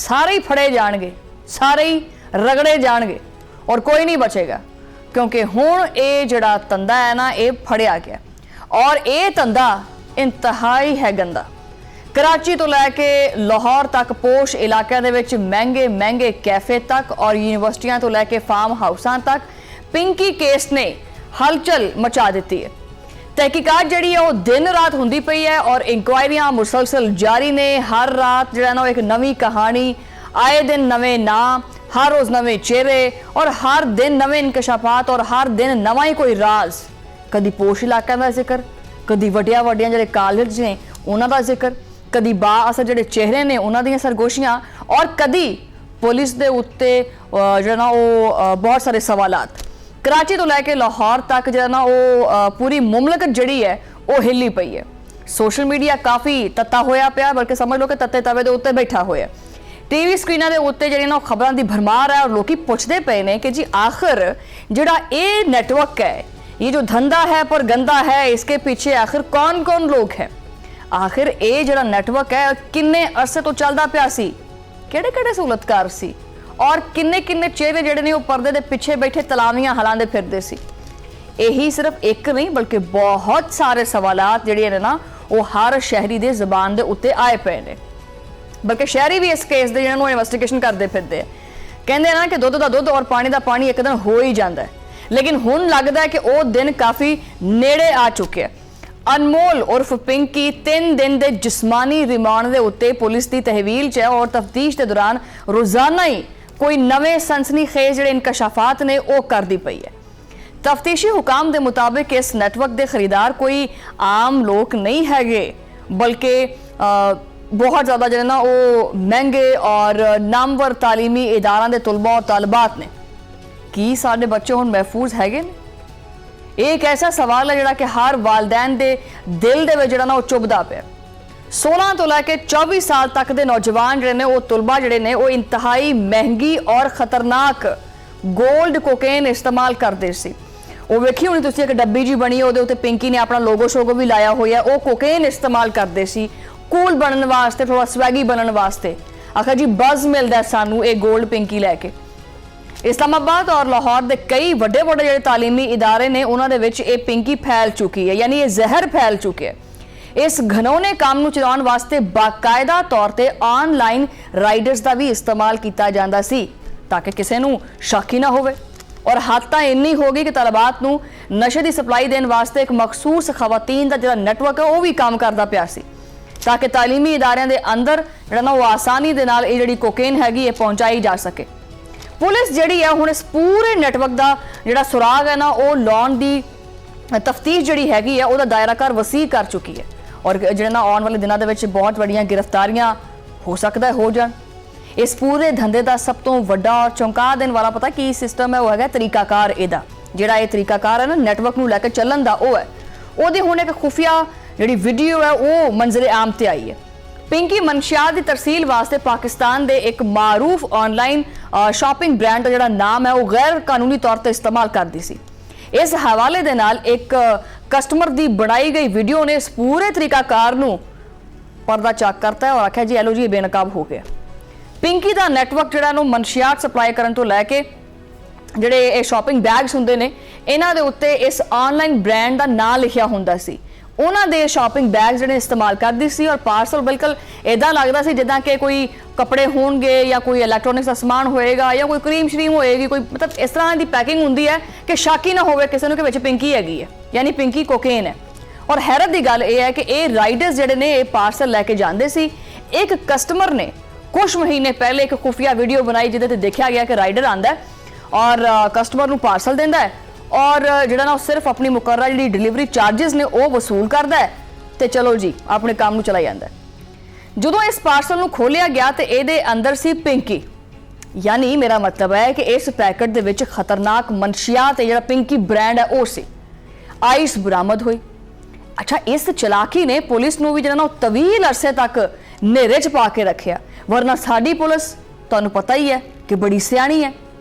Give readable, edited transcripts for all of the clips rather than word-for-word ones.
सारे ही फड़े जाएंगे, सारे ही रगड़े जाएंगे और कोई नहीं बचेगा, क्योंकि हुण ये जिहड़ा धंधा है ना ये फड़िया गया और ये धंधा इंतहाई है गंदा। कराची तो लैके लाहौर तक पोश इलाकों दे विच महंगे महंगे कैफे तक और यूनिवर्सिटियां तो लैके फार्म हाउसां तक पिंकी केस ने हलचल मचा दी है। तहकीकात जिहड़ी है वो दिन रात हुंदी पई है और इंक्वायरियां मुसलसल जारी ने। हर रात जिहड़ा ना एक नवी कहानी, आए दिन नवे नाम, हर रोज़ नवे चेहरे और हर दिन नवे इंकशाफात और हर दिन नवा ही कोई राज। कदी पोश इलाकों का जिक्र, कदी वड्डिया वड्डिया जिहड़े कॉलेज ने उन्हां दा जिक्र, कदी बाअसर जिहड़े चेहरे ने उन्हां दीयां सरगोशियां और कदी पुलिस दे उत्ते जिहड़ा ना वो बहुत सारे सवालात। कराची तो लैके लाहौर तक जिहड़ा ना वो पूरी मुमलकत जिहड़ी है वो हिली पई है। सोशल मीडिया काफ़ी तत्ता होया पिया, बल्कि समझ लो कि तत्ते तवे दे उत्ते बैठा होया। टीवी स्क्रीनां दे उत्ते जिहड़ी ना खबरां दी भरमार है और लोग पुछदे पे ने कि जी आखिर जिहड़ा ये नेटवर्क है, ये जो धंधा है पर गंदा है, इसके पीछे आखिर कौन कौन लोग हैं। आखिर ये जिहड़ा नेटवर्क है किन्ने अरसे तो चलदा पिया सी, किहड़े किहड़े सहूलतकार सी और किन्ने किन्ने चेहरे जिहड़े ने वो पर्दे दे पिछे बैठे तलावियां हलांदे फिरदे सी। यही सिर्फ एक नहीं बल्कि बहुत सारे सवालात जिहड़े ने ना वो हर शहरी दे ज़बान दे उत्ते आए पे ने। बल्कि शहरी भी इस केस दे जिहड़े इन्वेस्टिगेशन करते फिरदे कहंदे ना कि दुध दा दुध और पानी दा पानी एक दिन हो ही जाता है, लेकिन हुण लगदा है कि वो दिन काफ़ी नेड़े आ चुके हैं। अनमोल उर्फ पिंकी 3 दिन के जिस्मानी रिमांड के उत्ते पुलिस की तहवील च है और तफ्तीश के दौरान रोजाना ही कोई नवे सनसनीखेज जिहड़े इंकशाफात ने वो करती पई है। तफ्तीशी हुकाम के मुताबिक इस नेटवर्क के खरीदार कोई आम लोग नहीं हैगे, बल्कि बहुत ज़्यादा जो ना वो महंगे और नामवर तालीमी इदारां दे तुलबा और तालबात ने। की साडे बच्चे हुण महफूज हैगे ने? एक ऐसा सवाल है जिहड़ा कि हर वालदैन दे दिल दे विच जिहड़ा ना वो चुभदा पिया। 16 तो लैके 24 साल तक के नौजवान जिहड़े ने वो तुलबा जिहड़े ने वो इंतहाई महंगी और खतरनाक गोल्ड कोकेन इस्तेमाल करते सी। वो वेखी होनी तुसीं एक डब्बी जी बनी ਉਹਦੇ ਉੱਤੇ पिंकी ने अपना लोगो शोगो भी लाया होया। वो कोकेन इस्तेमाल करते सी कूल बनने वास्ते, थोड़ा स्वैगी बनने वास्ते। आखिर जी बज़ मिलता सानू ये गोल्ड पिंकी लैके। इस्लामाबाद और लाहौर के कई वड्डे वड्डे जिहड़े तालीमी इदारे ने उन्हां दे विच ये पिंकी फैल चुकी है, यानी ये जहर फैल चुके है। इस घनौने काम नूं चलाउण वास्ते बाकायदा तौर ते ऑनलाइन राइडर्स का भी इस्तेमाल किया जाता सी ताकि किसी नूं शक ही ना होवे। और हद तां इन्नी हो गई कि तलबात नूं नशे की सप्लाई देने वास्ते एक मखसूस खवातीन का जिहड़ा नेटवर्क है वो भी काम करता पिया सी ताकि तालीमी इदारियां दे अंदर जिहड़ा ना वो आसानी दे नाल ये जिहड़ी कोकेन हैगी ये पहुंचाई जा सके। पुलिस जिहड़ी है हुण इस पूरे नेटवर्क का जिहड़ा सुराग है ना वो लाउण दी तफ्तीश जिहड़ी हैगी है उसदा दायरा कार वसी कर चुकी है और जिहड़े ना आउण वाले दिनां दे विच बहुत वड्डियां गिरफ्तारियां हो सकदा है हो जाण। इस पूरे धंधे का सब तो वड्डा और चौंका देने वाला पता की सिस्टम है वो है तरीकाकार। इहदा जिहड़ा ये तरीकाकार है ना नेटवर्क नूं लैके चलन दा वो है ओहदी हुण एक खुफिया जिहड़ी वीडियो है वो मंजरे आम ते आई है। पिंकी मनशियात की तरसील वास्ते पाकिस्तान के एक मारूफ ऑनलाइन शॉपिंग ब्रांड का जिहड़ा नाम है वो गैर कानूनी तौर पर इस्तेमाल करती सी। इस हवाले दे नाल एक कस्टमर की बनाई गई वीडियो ने इस पूरे तरीकाकार नूं पर्दा चक करता है और आख्या जी एलो जी बेनकाब हो गया। पिंकी का नैटवर्क जिहड़ा नूं मनशियात सप्लाई करन तो लैके जिहड़े ये शॉपिंग बैग्स हुंदे ने इन्हां दे उत्ते इस ऑनलाइन ब्रांड का नाम लिखिया हुंदा सी। उन्हां दे शॉपिंग बैग जिहड़े इस्तेमाल करदी सी और पार्सल बिल्कुल इदां लगदा सी जिद्दां कि कोई कपड़े होणगे या कोई इलैक्ट्रॉनिक्स का समान होएगा या कोई क्रीम श्रीम होएगी, कोई मतलब इस तरह की पैकिंग हुंदी है कि शक ही ना होवे किसी नूं कि विच पिंकी हैगी है, यानी पिंकी कोकेन है। और हैरत की गल यह है कि ये राइडर्स जिहड़े ने ये पार्सल लैके जांदे सी। एक कस्टमर ने कुछ महीने पहले एक खुफिया वीडियो बनाई जिहदे ते देखा गया कि राइडर आंदा है और कस्टमर नूं पार्सल दिंदा है और जिहड़ा ना सिर्फ अपनी मुकर्रर जिहड़ी डिलीवरी चार्जिस ने वो वसूल करता है तो चलो जी अपने काम नूं चलाई जांदा है। जदों इस पार्सल नूं खोलिया गया तो ये अंदर सी पिंकी, यानी मेरा मतलब है कि इस पैकेट दे विच खतरनाक मनशियात जिहड़ा पिंकी ब्रांड है वो सी। आइस बरामद हुई। अच्छा, इस चलाकी ने पुलिस नूं भी जिहड़ा ना तवील अरसे तक नेरे च पा के रखिया, वरना साडी पुलिस तुहानूं पता ही है कि बड़ी सियाणी है।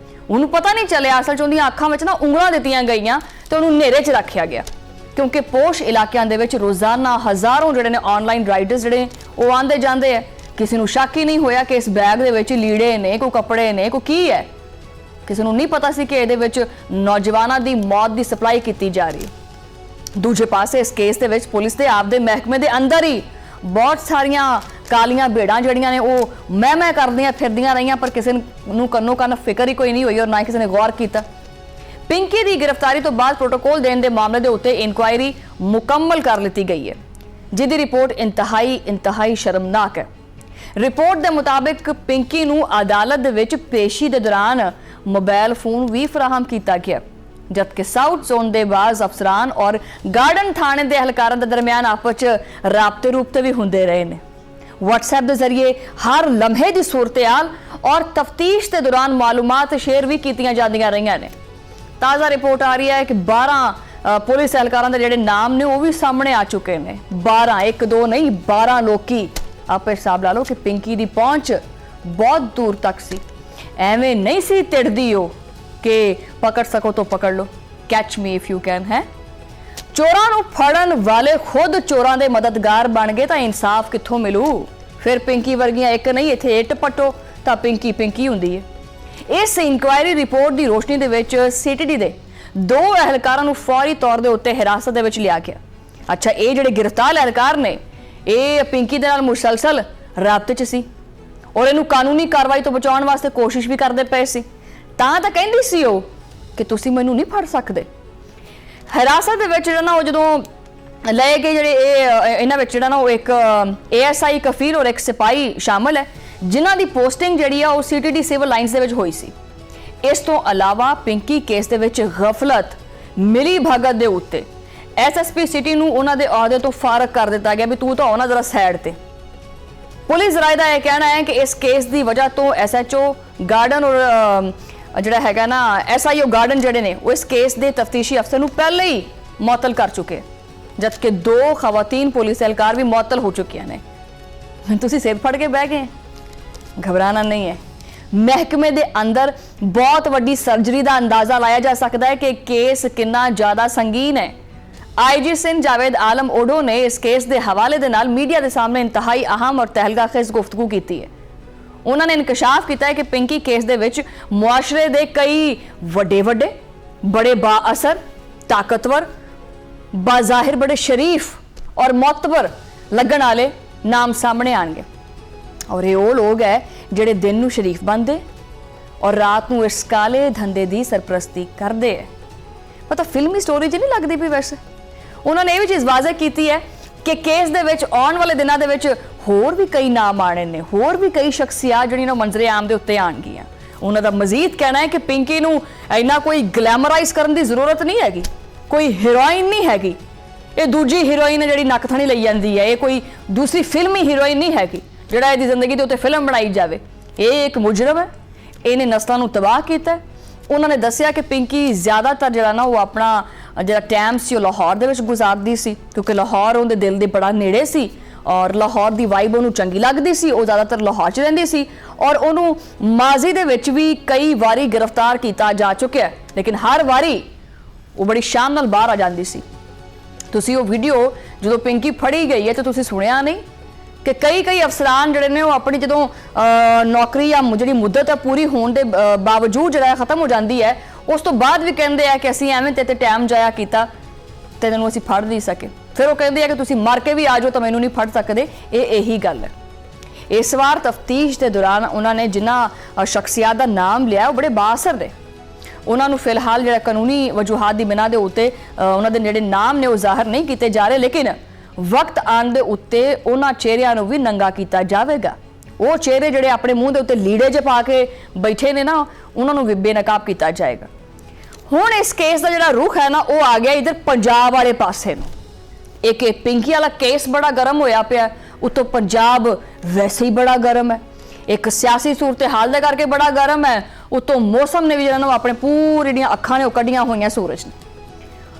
उन्होंने पता नहीं चलिया असल च उन्दी अखां विच ना उंगलां दित्तियां गईयां तो उन्होंने नेरे च रखिया गया, क्योंकि पोश इलाकों के रोजाना हज़ारों जिहड़े ने ऑनलाइन राइडर्स जिहड़े वो आंदे जांदे है ਕਿਸੇ ਨੂੰ ਸ਼ੱਕ ਹੀ ਨਹੀਂ ਹੋਇਆ ਕਿ ਇਸ ਬੈਗ ਦੇ ਵਿੱਚ ਲੀੜੇ ਨੇ, ਕੋਈ ਕੱਪੜੇ ਨੇ, ਕੋਈ ਕੀ ਹੈ। ਕਿਸੇ ਨੂੰ ਨਹੀਂ ਪਤਾ ਸੀ ਕਿ ਇਹਦੇ ਵਿੱਚ ਨੌਜਵਾਨਾਂ ਦੀ ਮੌਤ ਦੀ ਸਪਲਾਈ ਕੀਤੀ ਜਾ ਰਹੀ ਹੈ। ਦੂਜੇ ਪਾਸੇ ਇਸ ਕੇਸ ਦੇ ਵਿੱਚ ਪੁਲਿਸ ਦੇ ਆਪਦੇ ਮਹਿਕਮੇ ਦੇ ਅੰਦਰ ਹੀ ਬਹੁਤ ਸਾਰੀਆਂ ਕਾਲੀਆਂ ਭੇੜਾਂ ਜਿਹੜੀਆਂ ਨੇ ਉਹ ਮੈਂ ਕਰਦੀਆਂ ਫਿਰਦੀਆਂ ਰਹੀਆਂ, ਪਰ ਕਿਸੇ ਨੂੰ ਕੰਨੋ ਕੰਨ ਫਿਕਰ ਹੀ ਕੋਈ ਨਹੀਂ ਹੋਈ ਔਰ ਨਾ ਕਿਸੇ ਨੇ ਗੌਰ ਕੀਤਾ। ਪਿੰਕੀ ਦੀ ਗ੍ਰਿਫਤਾਰੀ ਤੋਂ ਬਾਅਦ ਪ੍ਰੋਟੋਕੋਲ ਦੇਣ ਦੇ ਮਾਮਲੇ ਦੇ ਉੱਤੇ ਇਨਕੁਆਇਰੀ ਮੁਕੰਮਲ ਕਰ ਲਿੱਤੀ ਗਈ ਹੈ, ਜਿਹਦੀ ਰਿਪੋਰਟ ਇੰਤਹਾਈ ਸ਼ਰਮਨਾਕ ਹੈ। ਰਿਪੋਰਟ ਦੇ ਮੁਤਾਬਿਕ ਪਿੰਕੀ ਨੂੰ ਅਦਾਲਤ ਦੇ ਵਿੱਚ ਪੇਸ਼ੀ ਦੇ ਦੌਰਾਨ ਮੋਬਾਈਲ ਫੋਨ ਵੀ ਫਰਾਹਮ ਕੀਤਾ ਗਿਆ, ਜਦਕਿ ਸਾਊਥ ਜ਼ੋਨ ਦੇ ਬਾਜ਼ ਅਫਸਰਾਨ ਔਰ ਗਾਰਡਨ ਥਾਣੇ ਦੇ ਅਹਿਲਕਾਰਾਂ ਦੇ ਦਰਮਿਆਨ ਆਪਸ 'ਚ ਰਾਬਤੇ ਵੀ ਹੁੰਦੇ ਰਹੇ ਨੇ। WhatsApp ਦੇ ਜ਼ਰੀਏ ਹਰ ਲਮਹੇ ਦੀ ਸੂਰਤ-ਹਾਲ ਔਰ ਤਫਤੀਸ਼ ਦੇ ਦੌਰਾਨ ਮਾਲੂਮਾਤ ਸ਼ੇਅਰ ਵੀ ਕੀਤੀਆਂ ਜਾਂਦੀਆਂ ਰਹੀਆਂ ਨੇ। ਤਾਜ਼ਾ ਰਿਪੋਰਟ ਆ ਰਹੀ ਹੈ ਕਿ 12 ਪੁਲਿਸ ਅਹਿਲਕਾਰਾਂ ਦੇ ਜਿਹੜੇ ਨਾਮ ਨੇ ਉਹ ਵੀ ਸਾਹਮਣੇ ਆ ਚੁੱਕੇ ਨੇ। 12, 1 2 ਨਹੀਂ 12 ਲੋਕੀ। ਆਪੇ ਹਿਸਾਬ ਲਾ ਲਓ ਕਿ ਪਿੰਕੀ ਦੀ ਪਹੁੰਚ ਬਹੁਤ ਦੂਰ ਤੱਕ ਸੀ। ਐਵੇਂ ਨਹੀਂ ਸੀ ਟਿੜਦੀ ਉਹ ਕਿ ਪਕੜ ਸਕੋ ਤਾਂ ਪਕੜ ਲਓ, catch me if you can. ਹੈ ਚੋਰਾਂ ਨੂੰ ਫੜਨ ਵਾਲੇ ਖੁਦ ਚੋਰਾਂ ਦੇ ਮਦਦਗਾਰ ਬਣ ਗਏ ਤਾਂ ਇਨਸਾਫ ਕਿੱਥੋਂ ਮਿਲੂ? ਫਿਰ ਪਿੰਕੀ ਵਰਗੀਆਂ ਇੱਕ ਨਹੀਂ ਇੱਥੇ ਇੱਟ ਪੱਟੋ ਤਾਂ ਪਿੰਕੀ ਹੁੰਦੀ ਹੈ। ਇਸ ਇਨਕੁਆਇਰੀ ਰਿਪੋਰਟ ਦੀ ਰੋਸ਼ਨੀ ਦੇ ਵਿੱਚ ਸੀਟੀਡੀ ਦੇ 2 ਅਹਿਲਕਾਰਾਂ ਨੂੰ ਫੌਰੀ ਤੌਰ ਦੇ ਉੱਤੇ ਹਿਰਾਸਤ ਦੇ ਵਿੱਚ ਲਿਆ ਗਿਆ। ਅੱਛਾ, ਇਹ ਜਿਹੜੇ ਗ੍ਰਿਫਤਾਰ ਅਹਿਲਕਾਰ ਨੇ ਇਹ ਪਿੰਕੀ ਦੇ ਨਾਲ ਮੁਸਲਸਲ ਰਾਬਤੇ 'ਚ ਸੀ ਔਰ ਇਹਨੂੰ ਕਾਨੂੰਨੀ ਕਾਰਵਾਈ ਤੋਂ ਬਚਾਉਣ ਵਾਸਤੇ ਕੋਸ਼ਿਸ਼ ਵੀ ਕਰਦੇ ਪਏ ਸੀ। ਤਾਂ ਕਹਿੰਦੀ ਸੀ ਉਹ ਕਿ ਤੁਸੀਂ ਮੈਨੂੰ ਨਹੀਂ ਫੜ ਸਕਦੇ। ਹਿਰਾਸਤ ਦੇ ਵਿੱਚ ਜਿਹੜਾ ਨਾ ਉਹ ਜਦੋਂ ਲਏ ਗਏ ਜਿਹੜੇ ਇਹਨਾਂ ਵਿੱਚ ਜਿਹੜਾ ਨਾ ਉਹ ਇੱਕ ASI ਕਫੀਲ ਔਰ ਇੱਕ ਸਿਪਾਹੀ ਸ਼ਾਮਲ ਹੈ, ਜਿਨ੍ਹਾਂ ਦੀ ਪੋਸਟਿੰਗ ਜਿਹੜੀ ਆ ਉਹ CTD ਸਿਵਲ ਲਾਈਨਸ ਦੇ ਵਿੱਚ ਹੋਈ ਸੀ। ਇਸ ਤੋਂ ਇਲਾਵਾ ਪਿੰਕੀ ਕੇਸ ਦੇ ਵਿੱਚ ਗਫਲਤ ਮਿਲੀ ਭਗਤ ਦੇ ਉੱਤੇ SSP ਸਿਟੀ ਨੂੰ ਉਹਨਾਂ ਦੇ ਅਹੁਦੇ ਤੋਂ ਫਾਰਗ ਕਰ ਦਿੱਤਾ ਗਿਆ ਵੀ ਤੂੰ ਤਾਂ ਉਹਨਾਂ ਜ਼ਰਾ ਸਾਈਡ ਤੇ। ਪੁਲਿਸ ਰਾਏ ਦਾ ਇਹ ਕਹਿਣਾ ਹੈ ਕਿ ਇਸ ਕੇਸ ਦੀ ਵਜ੍ਹਾ ਤੋਂ SHO ਗਾਰਡਨ ਔਰ ਜਿਹੜਾ ਹੈਗਾ ਨਾ SIO ਗਾਰਡਨ ਜਿਹੜੇ ਨੇ ਉਹ ਇਸ ਕੇਸ ਦੇ ਤਫਤੀਸ਼ੀ ਅਫਸਰ ਨੂੰ ਪਹਿਲਾਂ ਹੀ ਮੁਅੱਤਲ ਕਰ ਚੁੱਕੇ, ਜਦਕਿ 2 ਖਵਾਤੀਨ ਪੁਲਿਸ ਅਹਿਲਕਾਰ ਵੀ ਮੁਅੱਤਲ ਹੋ ਚੁੱਕੀਆਂ ਨੇ। ਤੁਸੀਂ ਸਿਰ ਫੜ ਕੇ ਬਹਿ ਗਏ, ਘਬਰਾਣਾ ਨਹੀਂ ਹੈ। ਮਹਿਕਮੇ ਦੇ ਅੰਦਰ ਬਹੁਤ ਵੱਡੀ ਸਰਜਰੀ ਦਾ ਅੰਦਾਜ਼ਾ ਲਾਇਆ ਜਾ ਸਕਦਾ ਹੈ ਕਿ ਕੇਸ ਕਿੰਨਾ ਜ਼ਿਆਦਾ ਸੰਗੀਨ ਹੈ। IG ਸਿੰਧ ਜਾਵੇਦ ਆਲਮ ਓਡੋ ਨੇ ਇਸ ਕੇਸ ਦੇ ਹਵਾਲੇ ਦੇ ਨਾਲ ਮੀਡੀਆ ਦੇ ਸਾਹਮਣੇ ਇੰਤਹਾਈ ਅਹਿਮ ਔਰ ਤਹਿਲਕਾਖੇਜ਼ ਗੁਫ਼ਤਗੂ ਕੀਤੀ ਹੈ। ਉਹਨਾਂ ਨੇ ਇਨਕਸ਼ਾਫ ਕੀਤਾ ਹੈ ਕਿ ਪਿੰਕੀ ਕੇਸ ਦੇ ਵਿੱਚ ਮੁਆਸ਼ਰੇ ਦੇ ਕਈ ਵੱਡੇ ਬੜੇ ਬਾਅਸਰ, ਤਾਕਤਵਰ, ਬਾਜ਼ਾਹਿਰ ਬੜੇ ਸ਼ਰੀਫ ਔਰ ਮੁਅਤਬਰ ਲੱਗਣ ਵਾਲੇ ਨਾਮ ਸਾਹਮਣੇ ਆਣਗੇ ਔਰ ਇਹ ਉਹ ਲੋਕ ਹੈ ਜਿਹੜੇ ਦਿਨ ਨੂੰ ਸ਼ਰੀਫ ਬਣਦੇ ਔਰ ਰਾਤ ਨੂੰ ਇਸ ਕਾਲੇ ਧੰਦੇ ਦੀ ਸਰਪ੍ਰਸਤੀ ਕਰਦੇ ਹੈ। ਪਤਾ ਫਿਲਮੀ ਸਟੋਰੀ 'ਚ ਨਹੀਂ ਲੱਗਦੀ ਪਈ। ਵੈਸੇ ਉਹਨਾਂ ਨੇ ਇਹ ਵੀ ਚੀਜ਼ ਵਾਜ਼ਿਹ ਕੀਤੀ ਹੈ ਕਿ ਕੇਸ ਦੇ ਵਿੱਚ ਆਉਣ ਵਾਲੇ ਦਿਨਾਂ ਦੇ ਵਿੱਚ ਹੋਰ ਵੀ ਕਈ ਨਾਮ ਆਣੇ ਨੇ, ਹੋਰ ਵੀ ਕਈ ਸ਼ਖਸੀਅਤ ਜਿਹੜੀਆਂ ਮੰਜ਼ਰੇ ਆਮ ਦੇ ਉੱਤੇ ਆਣਗੀਆਂ। ਉਹਨਾਂ ਦਾ ਮਜ਼ੀਦ ਕਹਿਣਾ ਹੈ ਕਿ ਪਿੰਕੀ ਨੂੰ ਇੰਨਾ ਕੋਈ ਗਲੈਮਰਾਈਜ਼ ਕਰਨ ਦੀ ਜ਼ਰੂਰਤ ਨਹੀਂ ਹੈਗੀ, ਕੋਈ ਹੀਰੋਇਨ ਨਹੀਂ ਹੈਗੀ। ਇਹ ਦੂਜੀ ਹੀਰੋਇਨ ਜਿਹੜੀ ਨੱਕ ਥਣੀ ਲਈ ਜਾਂਦੀ ਹੈ, ਇਹ ਕੋਈ ਦੂਸਰੀ ਫਿਲਮੀ ਹੀਰੋਇਨ ਨਹੀਂ ਹੈਗੀ ਜਿਹੜਾ ਇਹਦੀ ਜ਼ਿੰਦਗੀ ਦੇ ਉੱਤੇ ਫਿਲਮ ਬਣਾਈ ਜਾਵੇ। ਇਹ ਇੱਕ ਮੁਜਰਮ ਹੈ, ਇਹਨੇ ਨਸਲਾਂ ਨੂੰ ਤਬਾਹ ਕੀਤਾ। ਉਹਨਾਂ ਨੇ ਦੱਸਿਆ ਕਿ ਪਿੰਕੀ ਜ਼ਿਆਦਾਤਰ ਜਿਹੜਾ ਨਾ ਉਹ ਆਪਣਾ ਜਿਹੜਾ ਟਾਈਮ ਸੀ ਉਹ ਲਾਹੌਰ ਦੇ ਵਿੱਚ ਗੁਜ਼ਾਰਦੀ ਸੀ, ਕਿਉਂਕਿ ਲਾਹੌਰ ਉਹਦੇ ਦਿਲ ਦੇ ਬੜਾ ਨੇੜੇ ਸੀ ਔਰ ਲਾਹੌਰ ਦੀ ਵਾਈਬ ਉਹਨੂੰ ਚੰਗੀ ਲੱਗਦੀ ਸੀ। ਉਹ ਜ਼ਿਆਦਾਤਰ ਲਾਹੌਰ 'ਚ ਰਹਿੰਦੀ ਸੀ ਔਰ ਉਹਨੂੰ ਮਾਜ਼ੀ ਦੇ ਵਿੱਚ ਵੀ ਕਈ ਵਾਰੀ ਗ੍ਰਿਫਤਾਰ ਕੀਤਾ ਜਾ ਚੁੱਕਿਆ, ਲੇਕਿਨ ਹਰ ਵਾਰੀ ਉਹ ਬੜੀ ਸ਼ਾਨ ਨਾਲ ਬਾਹਰ ਆ ਜਾਂਦੀ ਸੀ। ਤੁਸੀਂ ਉਹ ਵੀਡੀਓ ਜਦੋਂ ਪਿੰਕੀ ਫੜੀ ਗਈ ਹੈ ਤੇ ਤੁਸੀਂ ਸੁਣਿਆ ਨਹੀਂ ਕਿ ਕਈ ਅਫਸਰਾਨ ਜਿਹੜੇ ਨੇ ਉਹ ਆਪਣੀ ਜਦੋਂ ਨੌਕਰੀ ਜਾਂ ਜਿਹੜੀ ਮੁੱਦਤ ਹੈ ਪੂਰੀ ਹੋਣ ਦੇ ਬਾਵਜੂਦ ਜਿਹੜਾ ਖਤਮ ਹੋ ਜਾਂਦੀ ਹੈ, ਉਸ ਤੋਂ ਬਾਅਦ ਵੀ ਕਹਿੰਦੇ ਆ ਕਿ ਅਸੀਂ ਐਵੇਂ ਤੇ ਟਾਈਮ ਜਾਇਆ ਕੀਤਾ ਤੇ ਤੈਨੂੰ ਅਸੀਂ ਫੜ ਨਹੀਂ ਸਕੇ। ਫਿਰ ਉਹ ਕਹਿੰਦੇ ਆ ਕਿ ਤੁਸੀਂ ਮਰ ਕੇ ਵੀ ਆ ਜਾਓ ਤਾਂ ਮੈਨੂੰ ਨਹੀਂ ਫੜ ਸਕਦੇ। ਇਹ ਇਹੀ ਗੱਲ ਹੈ। ਇਸ ਵਾਰ ਤਫਤੀਸ਼ ਦੇ ਦੌਰਾਨ ਉਹਨਾਂ ਨੇ ਜਿਨ੍ਹਾਂ ਸ਼ਖਸੀਅਤ ਦਾ ਨਾਮ ਲਿਆ ਉਹ ਬੜੇ ਬਾਅਸਰ ਨੇ। ਉਹਨਾਂ ਨੂੰ ਫਿਲਹਾਲ ਜਿਹੜਾ ਕਾਨੂੰਨੀ ਵਜੂਹਾਤ ਦੀ ਬਿਨਾਂ ਦੇ ਉੱਤੇ ਉਹਨਾਂ ਦੇ ਜਿਹੜੇ ਨਾਮ ਨੇ ਉਹ ਜ਼ਾਹਰ ਨਹੀਂ ਕੀਤੇ ਜਾ ਰਹੇ, ਲੇਕਿਨ ਵਕਤ ਆਉਣ ਦੇ ਉੱਤੇ ਉਹਨਾਂ ਚਿਹਰਿਆਂ ਨੂੰ ਵੀ ਨੰਗਾ ਕੀਤਾ ਜਾਵੇਗਾ। ਉਹ ਚਿਹਰੇ ਜਿਹੜੇ ਆਪਣੇ ਮੂੰਹ ਦੇ ਉੱਤੇ ਲੀੜੇ 'ਚ ਪਾ ਕੇ ਬੈਠੇ ਨੇ ਨਾ, ਉਹਨਾਂ ਨੂੰ ਵੀ ਬੇਨਕਾਬ ਕੀਤਾ ਜਾਏਗਾ। ਹੁਣ ਇਸ ਕੇਸ ਦਾ ਜਿਹੜਾ ਰੁਖ ਹੈ ਨਾ ਉਹ ਆ ਗਿਆ ਇਧਰ ਪੰਜਾਬ ਵਾਲੇ ਪਾਸੇ ਨੂੰ। ਇੱਕ ਇਹ ਪਿੰਕੀ ਵਾਲਾ ਕੇਸ ਬੜਾ ਗਰਮ ਹੋਇਆ ਪਿਆ, ਉੱਤੋਂ ਪੰਜਾਬ ਵੈਸੇ ਹੀ ਬੜਾ ਗਰਮ ਹੈ, ਇੱਕ ਸਿਆਸੀ ਸੂਰਤ ਹਾਲ ਦੇ ਕਰਕੇ ਬੜਾ ਗਰਮ ਹੈ, ਉੱਤੋਂ ਮੌਸਮ ਨੇ ਵੀ ਜਿਹੜਾ ਨਾ ਆਪਣੇ ਪੂਰੀ ਦੀਆਂ ਅੱਖਾਂ ਨੇ ਉਹ ਕੱਢੀਆਂ ਹੋਈਆਂ ਸੂਰਜ ਨੇ।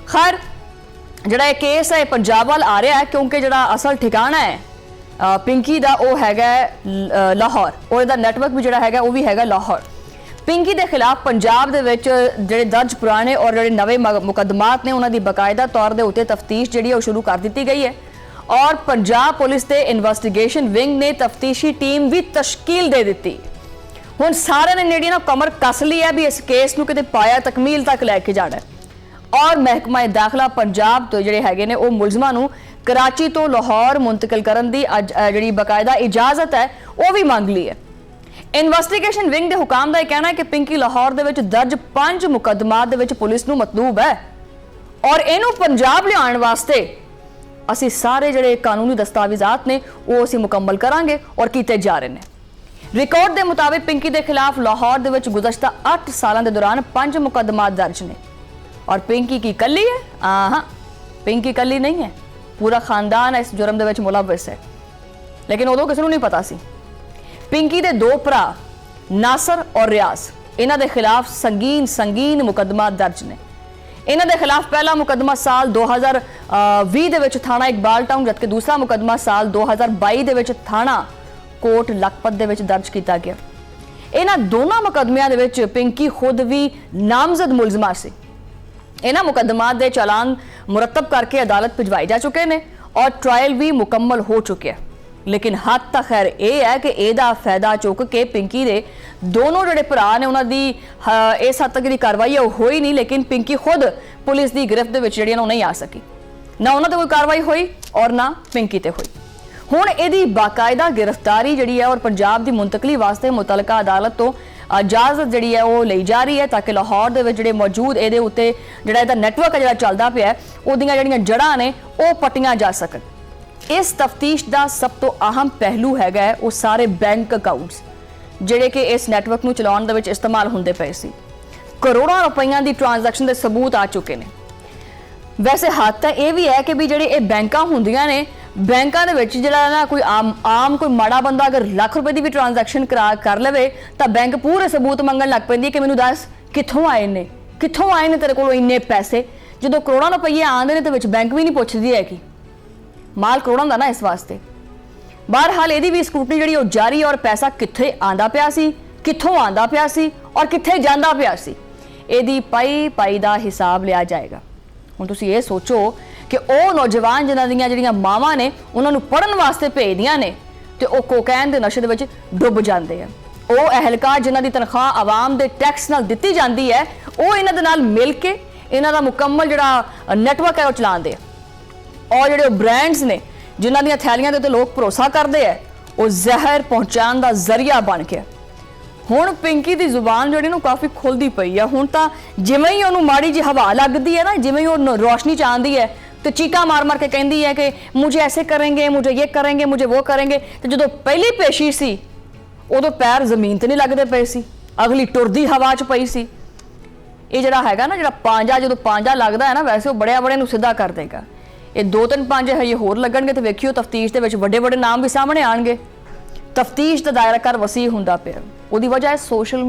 ਖੈਰ ਜਿਹੜਾ ਇਹ ਕੇਸ ਹੈ ਪੰਜਾਬ ਵੱਲ ਆ ਰਿਹਾ ਹੈ ਕਿਉਂਕਿ ਜਿਹੜਾ ਅਸਲ ਠਿਕਾਣਾ ਹੈ ਪਿੰਕੀ ਦਾ ਉਹ ਹੈਗਾ ਲਾਹੌਰ ਔਰ ਇਹਦਾ ਨੈਟਵਰਕ ਵੀ ਜਿਹੜਾ ਹੈਗਾ ਉਹ ਵੀ ਹੈਗਾ ਲਾਹੌਰ। ਪਿੰਕੀ ਦੇ ਖਿਲਾਫ ਪੰਜਾਬ ਦੇ ਵਿੱਚ ਜਿਹੜੇ ਦਰਜ ਪੁਰਾਣੇ ਔਰ ਜਿਹੜੇ ਨਵੇਂ ਮੁਕੱਦਮਾਤ ਨੇ ਉਹਨਾਂ ਦੀ ਬਕਾਇਦਾ ਤੌਰ ਦੇ ਉੱਤੇ ਤਫਤੀਸ਼ ਜਿਹੜੀ ਉਹ ਸ਼ੁਰੂ ਕਰ ਦਿੱਤੀ ਗਈ ਹੈ और पंजाब पुलिस के इन्वेस्टिगेशन विंग ने तफ्तीशी टीम भी तश्कील दे दी। हुण सारे ने नेड़ी ना कमर कस ली है भी इस केस नूं किते पाया तकमील तक लैके जाना है और महकमा दाखिला पंजाब तो जिहड़े हैगे ने वो मुलजमां नूं कराची तो लाहौर मुंतकिल करन दी जिहड़ी बाकायदा इजाजत है वो भी मंग ली है। इन्वेस्टिगेशन विंग के हुकाम का यह कहना है कि पिंकी लाहौर दे विच दर्ज 5 मुकदमात दे विच पुलिस नूं मतलूब है और इनू पंजाब लियाउण वास्ते असी सारे जिहड़े कानूनी दस्तावेजात ने वो असी मुकम्मल करांगे और कीते जा रहे हैं। रिकॉर्ड के मुताबिक पिंकी के खिलाफ लाहौर दे विच गुज़श्ता 8 सालों के दौरान 5 मुकदमात दर्ज ने और पिंकी की कली है। हाँ, पिंकी कली नहीं है, पूरा खानदान इस जुर्म दे विच मुलव्वस है, लेकिन उदों किसी नूं नहीं पता सी। पिंकी दे 2 भरा नासर और रियाज इन्हां दे खिलाफ संगीन मुकदमा दर्ज ने। इन्हां दे खिलाफ पहला मुकदमा साल 2020 दे विच थाना इकबाल टाउन जबकि दूसरा मुकदमा साल 2022 दे विच थाना कोट लखपत दे विच दर्ज किया गया। इन्हां दोनों मुकदमियां दे विच पिंकी खुद भी नामजद मुलजमा सी। इन्हां मुकदमात दे चालान मुरतब करके अदालत भिजवाए जा चुके हैं और ट्रायल भी मुकम्मल हो चुके हैं, लेकिन हद तक खैर यह है कि ਇਹਦਾ फायदा चुक के पिंकी दे दोनों ਜਿਹੜੇ ਭਰਾ ਨੇ ਉਹਨਾਂ ਦੀ ਇਸ हद तक ਜਿਹੜੀ कार्रवाई है ਹੋਈ नहीं, लेकिन पिंकी खुद पुलिस की गिरफ्त ਦੇ ਵਿੱਚ ਜਿਹੜੀ ਨਾ नहीं आ सकी, ना उन्होंने कोई कार्रवाई हुई और ना पिंकी ते हुई। हुण ਇਹਦੀ बाकायदा गिरफ्तारी ਜਿਹੜੀ है और पंजाब की मुंतकली वास्ते मुतलका अदालत तो इजाजत ਜਿਹੜੀ है वो ली जा रही है ताकि लाहौर ਦੇ ਵਿੱਚ ਜਿਹੜੇ मौजूद ਇਹਦੇ ਉੱਤੇ ਜਿਹੜਾ ਇਹਦਾ ਨੈਟਵਰਕ ਜਿਹੜਾ ਚੱਲਦਾ ਪਿਆ ਉਹਦੀਆਂ ਜਿਹੜੀਆਂ ਜੜ੍ਹਾਂ ਨੇ ਉਹ ਪੱਟੀਆਂ ਜਾ ਸਕਣ। इस तफ्तीश का सब तो अहम पहलू हैगा वो सारे बैंक अकाउंट्स जिहड़े कि इस नैटवर्क नूं चलाउण दे विच इस्तेमाल हुंदे पए सी। करोड़ों रुपइयां दी ट्रांजैक्शन के सबूत आ चुके हैं। वैसे हद तो यह भी है कि भी जिहड़े ये बैंकां हुंदियां ने बैंकां दे विच जिहड़ा ना कोई आम कोई माड़ा बंदा अगर लाख रुपए की भी ट्रांजैक्शन कर लवे तो बैंक पूरे सबूत मंगण लग पैंदी कि मैनूं दस कित्थों आए ने तेरे कोल इन्ने पैसे। जदों करोड़ों रुपये आंदे ने तो विच बैंक भी नहीं पुछदी है कि माल करोड़ों का ना इस वास्ते। बहरहाल यदि भी स्कूटनी जी जारी और पैसा कित्थे आंदा पिया सी, कित्थों आंदा पिया सी और कित्थे जांदा पिया सी, यदि पाई दा हिसाब लिया जाएगा। हुण तुसीं ये सोचो कि वो नौजवान जिन्हां दीयां जिहड़ियां मावां ने उन्हां नूं पढ़न वास्ते भेजदियां ने ते वो कोकैन दे नशे दे विच डुब जांदे हैं। वो अहलकार जिन्हां दी तनख्वाह आवाम दे टैक्स नाल दित्ती जांदी है वो इन्हां दे नाल मिल के इन्हां दा मुकम्मल जिहड़ा नैटवर्क है वो चलाउंदे हैं और जो ब्रांड्स ने जिन्हां दी थैलियां दे उत्ते लोग भरोसा करते हैं वो जहर पहुँचाने का जरिया बन गया। हुण पिंकी की जुबान जी काफ़ी खुलती पई है। हुण तां जिवें ही उन्होंने माड़ी जी हवा लगती है ना, जिवें ही वो रोशनी च आती है तो चीका मार के कहती है कि मुझे ऐसे करेंगे, मुझे ये करेंगे, मुझे वो करेंगे। तो जो पहली पेशी सी उदों पैर जमीन ते नहीं लगते पे सी, अगली टुरदी हवा च पई सी। ये जिहड़ा हैगा ना जिहड़ा पांजा जो पांजा लगता है ना वैसे वो बड़े नूं सीधा कर देगा। ये 2-3 पांजे हजे होर लगणगे तो वेखियो तफ्तीश दे विच वड्डे नाम भी सामने आउणगे। तफ्तीश का दायरा कर वसी हुंदा पिया। उहदी वजह है सोशल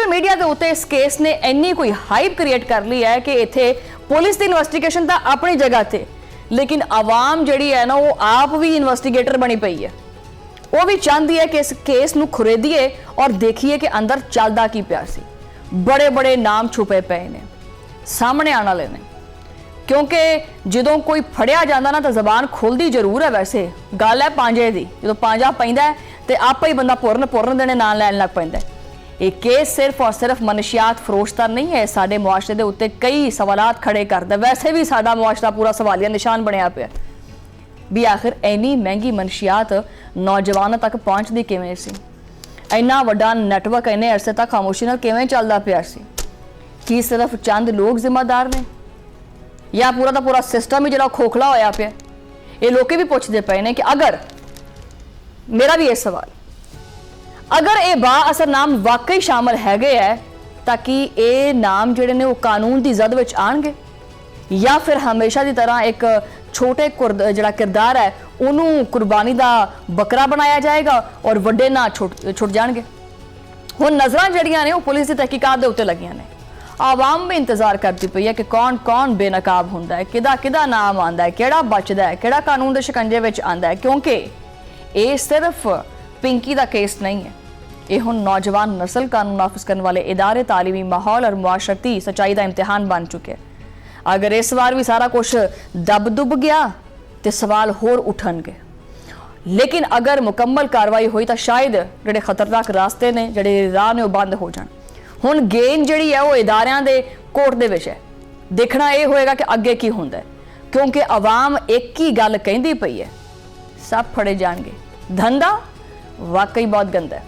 मीडिया के उत्ते इस केस ने इन्नी कोई हाइप क्रिएट कर ली है कि इत्थे पुलिस की इन्वेस्टिगेशन तो अपनी जगह थे, लेकिन आवाम जिहड़ी है ना वो आप भी इन्वेस्टिगेटर बनी पई है। वो भी चाहती है कि इस केस नूं खुरेदीए और देखिए कि अंदर चलदा की पिया सी। बड़े नाम छुपे पे ने सामने आने वाले ने, क्योंकि जो कोई फड़िया जाता ना तो जबान खुलती जरूर है। वैसे गल है पांजे की, जो पांजा पैंदा है तो आप ही बंदा पुरन देने नाम लैन लग पैंदा है। ये केस सिर्फ और सिर्फ मनशियात फरोश नहीं है, साडे मुआशरे के उत्ते कई सवालात खड़े करता। वैसे भी साडा मुआशरा पूरा सवालिया निशान बनया पिया भी आखिर इन्नी महंगी मनशियात नौजवानों तक पहुँचती किवें सी, इन्ना वड्डा नैटवर्क इन्ने अरसे तक खामोशी नाल किवें चलदा पिया सी। कि सिर्फ चंद लोग जिम्मेदार ने या पूरा का पूरा सिस्टम ही जो खोखला होया पे। ये लोग भी पूछते पे ने कि अगर मेरा भी ये सवाल अगर ये बाअसर नाम वाकई शामिल हैगे है ताकि ये नाम जिहड़े ने वो कानून की जद विच आउणगे या फिर हमेशा की तरह एक छोटे जिहड़ा किरदार है उन्होंने कुर्बानी का बकरा बनाया जाएगा और वड्डे ना छुट जाएंगे। हुण नज़रां जिहड़ियां ने वो पुलिस की तहकीकात दे उत्ते लगियां ने। आवाम भी इंतजार करती पई है कि कौन कौन बेनकाब होंदा है, किदा नाम आंदा है, किहड़ा बचदा है, किहड़ा कानून के शिकंजे विच आंदा है। क्योंकि ये सिर्फ पिंकी का केस नहीं है, ये हुण नौजवान नस्ल कानून नाफिज करने वाले इदारे, तालीमी माहौल और मुआशरती सच्चाई का इम्तिहान बन चुके हैं। अगर इस बार भी सारा कुछ दब दुब गया ਤੇ ਸਵਾਲ ਹੋਰ ਉੱਠਣਗੇ। ਲੇਕਿਨ ਅਗਰ ਮੁਕੰਮਲ ਕਾਰਵਾਈ ਹੋਈ ਤਾਂ ਸ਼ਾਇਦ ਜਿਹੜੇ ਖਤਰਨਾਕ ਰਾਸਤੇ ਨੇ, ਜਿਹੜੇ ਰਾਹ ਨੇ, ਉਹ ਬੰਦ ਹੋ ਜਾਣ। ਹੁਣ ਗੇਮ ਜਿਹੜੀ ਹੈ ਉਹ ਇਦਾਰਿਆਂ ਦੇ ਕੋਰਟ ਦੇ ਵਿੱਚ ਹੈ। ਦੇਖਣਾ ਇਹ ਹੋਏਗਾ ਕਿ ਅੱਗੇ ਕੀ ਹੁੰਦਾ ਹੈ, ਕਿਉਂਕਿ ਆਵਾਮ ਇੱਕ ਹੀ ਗੱਲ ਕਹਿੰਦੀ ਪਈ ਹੈ, ਸਭ ਫੜੇ ਜਾਣਗੇ। ਧੰਦਾ ਵਾਕਈ ਬਹੁਤ ਗੰਦਾ ਹੈ।